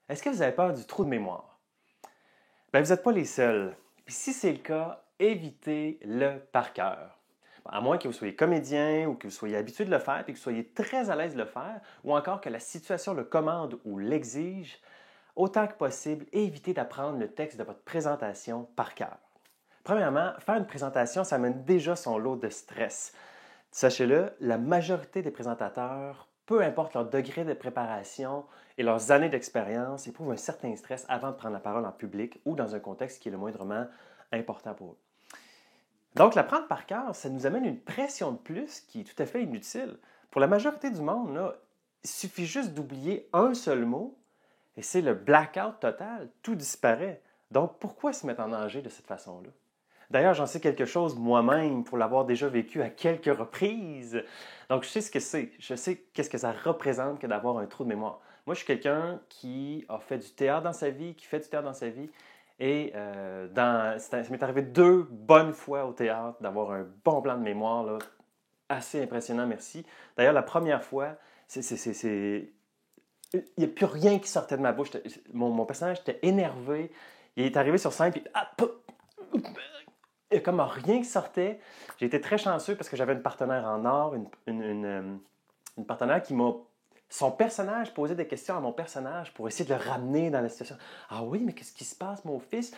Est-ce que vous avez peur du trou de mémoire? Bien, vous n'êtes pas les seuls. Puis si c'est le cas, évitez-le par cœur. Bon, à moins que vous soyez comédien ou que vous soyez habitué de le faire et que vous soyez très à l'aise de le faire, ou encore que la situation le commande ou l'exige, autant que possible, évitez d'apprendre le texte de votre présentation par cœur. Premièrement, faire une présentation, ça amène déjà son lot de stress. Sachez-le, la majorité des présentateurs, peu importe leur degré de préparation et leurs années d'expérience, éprouvent un certain stress avant de prendre la parole en public ou dans un contexte qui est le moindrement important pour eux. Donc, l'apprendre par cœur, ça nous amène une pression de plus qui est tout à fait inutile. Pour la majorité du monde, là, il suffit juste d'oublier un seul mot et c'est le blackout total, tout disparaît. Donc, pourquoi se mettre en danger de cette façon-là? D'ailleurs, j'en sais quelque chose moi-même pour l'avoir déjà vécu à quelques reprises. Donc, je sais ce que c'est. Je sais qu'est-ce que ça représente que d'avoir un trou de mémoire. Moi, je suis quelqu'un qui a fait du théâtre dans sa vie, qui fait du théâtre dans sa vie. Et ça m'est arrivé 2 bonnes fois au théâtre d'avoir un bon plan de mémoire, là, assez impressionnant, merci. D'ailleurs, la première fois, il n'y a plus rien qui sortait de ma bouche. Mon personnage était énervé. Il est arrivé sur scène, puis il n'y a comme rien qui sortait. J'ai été très chanceux parce que j'avais une partenaire en or, une partenaire qui m'a... Son personnage posait des questions à mon personnage pour essayer de le ramener dans la situation. Ah oui, mais qu'est-ce qui se passe, mon fils?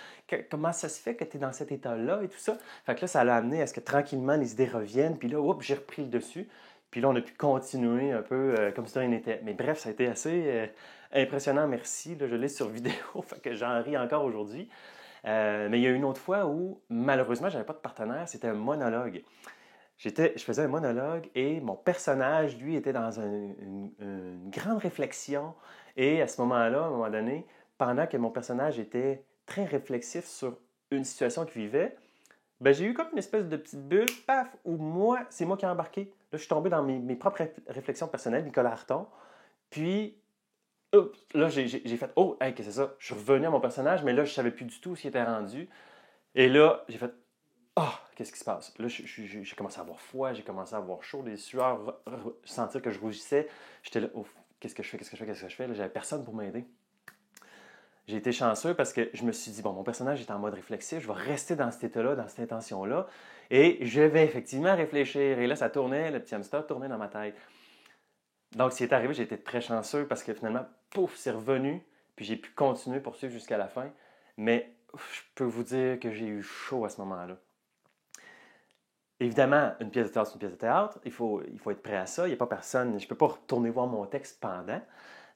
Comment ça se fait que tu es dans cet état-là et tout ça? Fait que là, ça l'a amené à ce que tranquillement les idées reviennent. Puis là, j'ai repris le dessus. Puis là, on a pu continuer un peu comme si rien n'était. Mais bref, ça a été assez impressionnant, merci. Là, je l'ai sur vidéo, fait que j'en ris encore aujourd'hui. Mais il y a une autre fois où, malheureusement, je n'avais pas de partenaire, c'était un monologue. Je faisais un monologue et mon personnage, lui, était dans une grande réflexion. Et à ce moment-là, à un moment donné, pendant que mon personnage était très réflexif sur une situation qu'il vivait, ben, j'ai eu comme une espèce de petite bulle, paf, où c'est moi qui ai embarqué. Là, je suis tombé dans mes propres réflexions personnelles, Nicolas Harton. Puis, là, j'ai fait, oh, hey, qu'est-ce que c'est ça? Je suis revenu à mon personnage, mais là, je ne savais plus du tout où il était rendu. Et là, j'ai fait, ah, qu'est-ce qui se passe? Là, j'ai commencé à avoir froid, j'ai commencé à avoir chaud, des sueurs, sentir que je rougissais. J'étais là, oh, qu'est-ce que je fais? Qu'est-ce que je fais? Là, j'avais personne pour m'aider. J'ai été chanceux parce que je me suis dit, bon, mon personnage est en mode réflexif, je vais rester dans cet état-là, dans cette intention-là, et je vais effectivement réfléchir. Et là, ça tournait, le petit hamster tournait dans ma tête. Donc, ce qui est arrivé, j'ai été très chanceux parce que finalement, pouf, c'est revenu, puis j'ai pu continuer, poursuivre jusqu'à la fin. Mais je peux vous dire que j'ai eu chaud à ce moment-là. Évidemment, une pièce de théâtre, c'est une pièce de théâtre. Il faut être prêt à ça. Il n'y a pas personne. Je ne peux pas retourner voir mon texte pendant.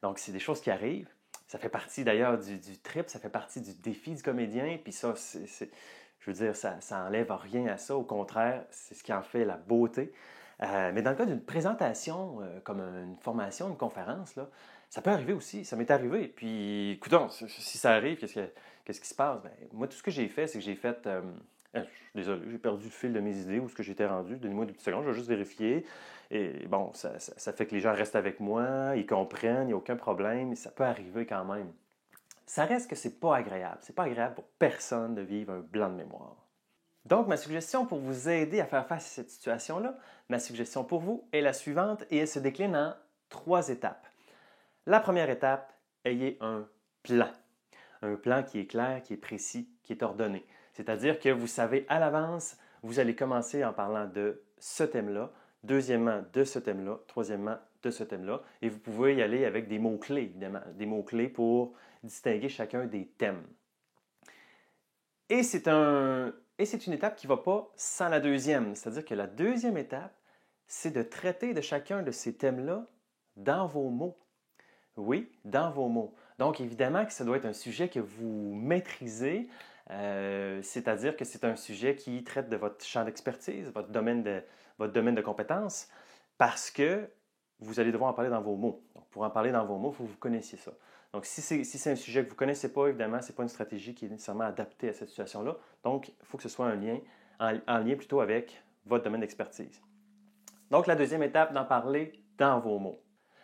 Donc, c'est des choses qui arrivent. Ça fait partie d'ailleurs du trip, ça fait partie du défi du comédien. Puis ça, je veux dire, ça n'enlève rien à ça. Au contraire, c'est ce qui en fait la beauté. Mais dans le cas d'une présentation, comme une formation, une conférence, là, ça peut arriver aussi. Ça m'est arrivé. Puis, écoutons, si ça arrive, qu'est-ce qui se passe? Bien, moi, tout ce que j'ai fait, c'est que j'ai fait... je suis désolé, j'ai perdu le fil de mes idées, où est-ce que j'étais rendu. Donnez-moi 2 petites secondes, je vais juste vérifier. Et bon, ça fait que les gens restent avec moi, ils comprennent, il n'y a aucun problème, mais ça peut arriver quand même. Ça reste que c'est pas agréable. C'est pas agréable pour personne de vivre un blanc de mémoire. Donc, ma suggestion pour vous aider à faire face à cette situation-là, ma suggestion pour vous est la suivante et elle se décline en 3 étapes. La première étape, ayez un plan. Un plan qui est clair, qui est précis, qui est ordonné. C'est-à-dire que vous savez à l'avance, vous allez commencer en parlant de ce thème-là, deuxièmement de ce thème-là, troisièmement de ce thème-là, et vous pouvez y aller avec des mots-clés, évidemment, des mots-clés pour distinguer chacun des thèmes. Et c'est une étape qui ne va pas sans la deuxième. C'est-à-dire que la deuxième étape, c'est de traiter de chacun de ces thèmes-là dans vos mots. Oui, dans vos mots. Donc, évidemment que ça doit être un sujet que vous maîtrisez, c'est-à-dire que c'est un sujet qui traite de votre champ d'expertise, votre domaine de compétences, parce que vous allez devoir en parler dans vos mots. Donc, pour en parler dans vos mots, il faut que vous connaissiez ça. Donc, si c'est un sujet que vous ne connaissez pas, évidemment, ce n'est pas une stratégie qui est nécessairement adaptée à cette situation-là. Donc, il faut que ce soit en lien plutôt avec votre domaine d'expertise. Donc, la deuxième étape, d'en parler dans vos mots.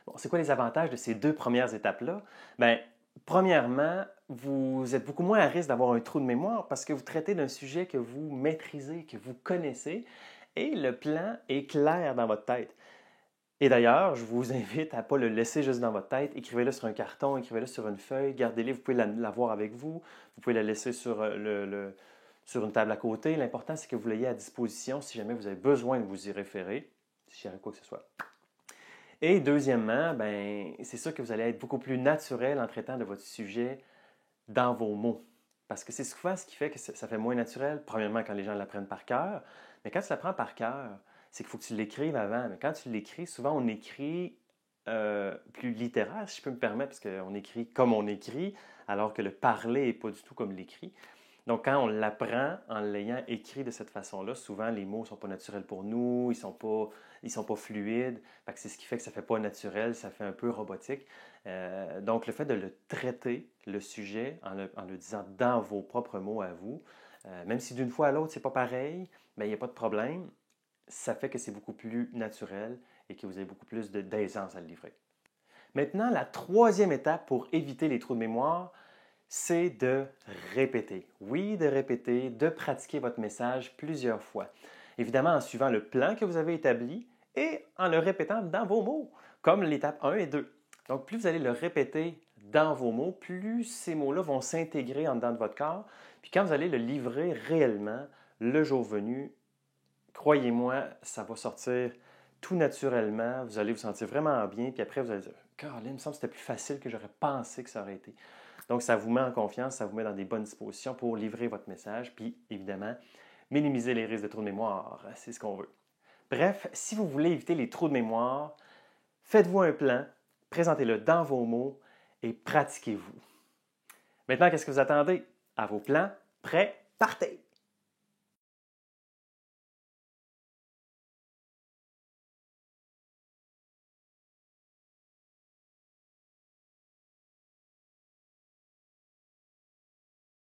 Bon, c'est quoi les avantages de ces 2 premières étapes-là? Bien, premièrement, vous êtes beaucoup moins à risque d'avoir un trou de mémoire parce que vous traitez d'un sujet que vous maîtrisez, que vous connaissez, et le plan est clair dans votre tête. Et d'ailleurs, je vous invite à ne pas le laisser juste dans votre tête. Écrivez-le sur un carton, écrivez-le sur une feuille, gardez-le, vous pouvez l'avoir avec vous, vous pouvez la laisser sur, sur une table à côté. L'important, c'est que vous l'ayez à disposition si jamais vous avez besoin de vous y référer, si jamais quoi que ce soit. Et deuxièmement, ben, c'est sûr que vous allez être beaucoup plus naturel en traitant de votre sujet dans vos mots. Parce que c'est souvent ce qui fait que ça fait moins naturel, premièrement quand les gens l'apprennent par cœur, mais quand tu l'apprends par cœur, c'est qu'il faut que tu l'écrives avant. Mais quand tu l'écris, souvent on écrit plus littéraire, si je peux me permettre, parce qu'on écrit comme on écrit, alors que le parler n'est pas du tout comme l'écrit. Donc, quand on l'apprend en l'ayant écrit de cette façon-là, souvent les mots ne sont pas naturels pour nous, ils ne sont pas fluides. C'est ce qui fait que ça ne fait pas naturel, ça fait un peu robotique. Donc, le fait de le traiter, le sujet, en le disant dans vos propres mots à vous, même si d'une fois à l'autre, ce n'est pas pareil, il n'y a pas de problème. Ça fait que c'est beaucoup plus naturel et que vous avez beaucoup plus d'aisance à le livrer. Maintenant, la troisième étape pour éviter les trous de mémoire, c'est de répéter. Oui, de répéter, de pratiquer votre message plusieurs fois. Évidemment, en suivant le plan que vous avez établi et en le répétant dans vos mots, comme l'étape 1 et 2. Donc, plus vous allez le répéter dans vos mots, plus ces mots-là vont s'intégrer en dedans de votre corps. Puis quand vous allez le livrer réellement, le jour venu, croyez-moi, ça va sortir tout naturellement. Vous allez vous sentir vraiment bien. Puis après, vous allez dire, Caroline, il me semble que c'était plus facile que j'aurais pensé que ça aurait été. Donc, ça vous met en confiance, ça vous met dans des bonnes dispositions pour livrer votre message, puis évidemment, minimiser les risques de trous de mémoire, c'est ce qu'on veut. Bref, si vous voulez éviter les trous de mémoire, faites-vous un plan, présentez-le dans vos mots et pratiquez-vous. Maintenant, qu'est-ce que vous attendez? À vos plans, prêts, partez!